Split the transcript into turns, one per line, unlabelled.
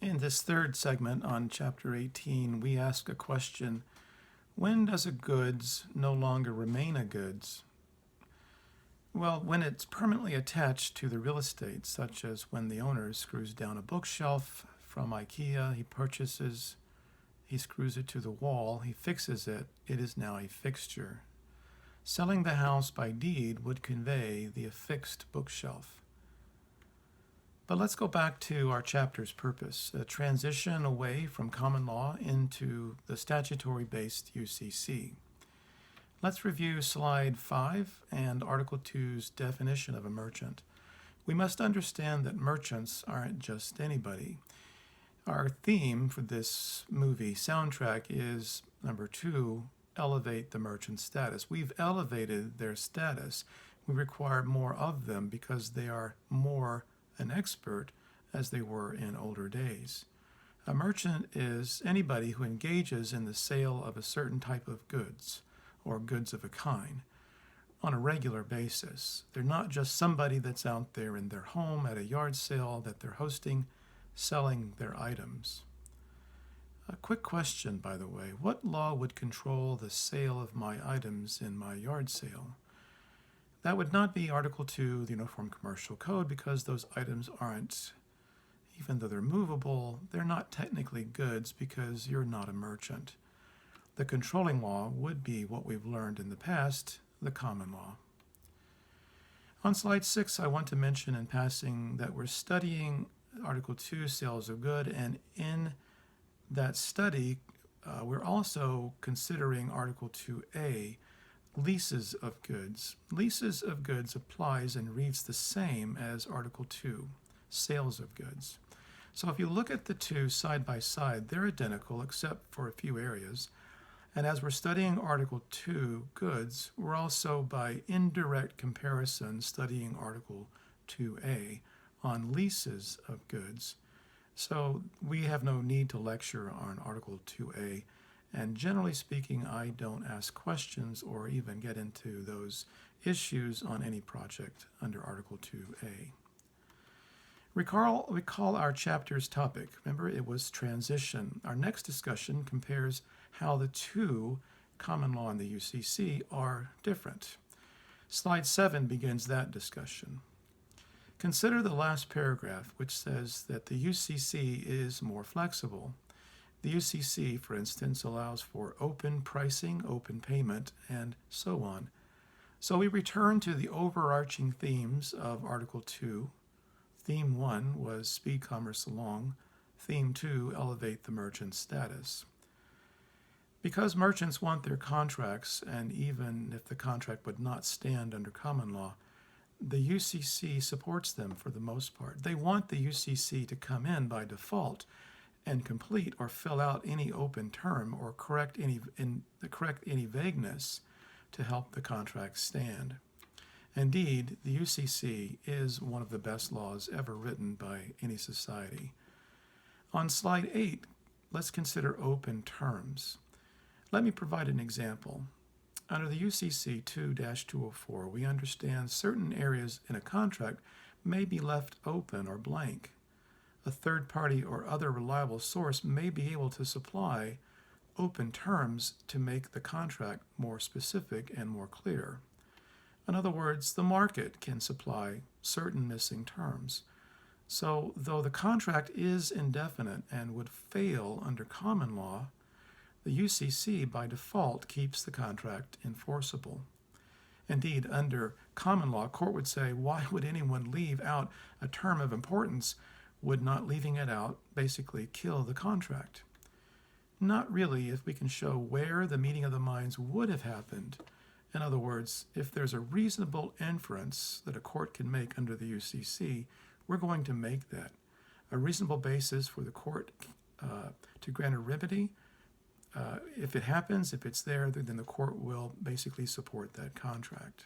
In this third segment on Chapter 18, we ask a question: when does a goods no longer remain a goods? Well, when it's permanently attached to the real estate, such as when the owner screws down a bookshelf from IKEA, he screws it to the wall, he fixes it, it is now a fixture. Selling the house by deed would convey the affixed bookshelf. But let's go back to our chapter's purpose, a transition away from common law into the statutory-based UCC. Let's review slide 5 and Article 2's definition of a merchant. We must understand that merchants aren't just anybody. Our theme for this movie soundtrack is, number 2, elevate the merchant status. We've elevated their status. We require more of them because they are more an expert as they were in older days. A merchant is anybody who engages in the sale of a certain type of goods or goods of a kind on a regular basis. They're not just somebody that's out there in their home at a yard sale that they're hosting, selling their items. A quick question, by the way: what law would control the sale of my items in my yard sale? That would not be Article 2 of the Uniform Commercial Code, because those items aren't, even though they're movable, they're not technically goods because you're not a merchant. The controlling law would be what we've learned in the past, the common law. On slide 6, I want to mention in passing that we're studying Article 2, sales of good, and in that study, we're also considering Article 2A, leases of goods. Leases of goods applies and reads the same as Article 2, sales of goods. So if you look at the two side by side, they're identical except for a few areas. And as we're studying Article 2, goods, we're also by indirect comparison studying Article 2A on leases of goods. So we have no need to lecture on Article 2A. And generally speaking, I don't ask questions or even get into those issues on any project under Article 2A. Recall our chapter's topic. Remember, it was transition. Our next discussion compares how the two, common law and the UCC, are different. Slide 7 begins that discussion. Consider the last paragraph, which says that the UCC is more flexible. The UCC, for instance, allows for open pricing, open payment, and so on. So we return to the overarching themes of Article 2. Theme 1 was speed commerce along. Theme 2, elevate the merchant status. Because merchants want their contracts, and even if the contract would not stand under common law, the UCC supports them for the most part. They want the UCC to come in by default and complete or fill out any open term or correct any vagueness to help the contract stand. Indeed, the UCC is one of the best laws ever written by any society. On slide 8, let's consider open terms. Let me provide an example. Under the UCC 2-204, we understand certain areas in a contract may be left open or blank. A third party or other reliable source may be able to supply open terms to make the contract more specific and more clear. In other words, the market can supply certain missing terms. So, though the contract is indefinite and would fail under common law, the UCC by default keeps the contract enforceable. Indeed, under common law, court would say, why would anyone leave out a term of importance? Would not leaving it out basically kill the contract? Not really, if we can show where the meeting of the minds would have happened. In other words, if there's a reasonable inference that a court can make under the UCC, we're going to make that. A reasonable basis for the court to grant a remedy. If it happens, if it's there, then the court will basically support that contract.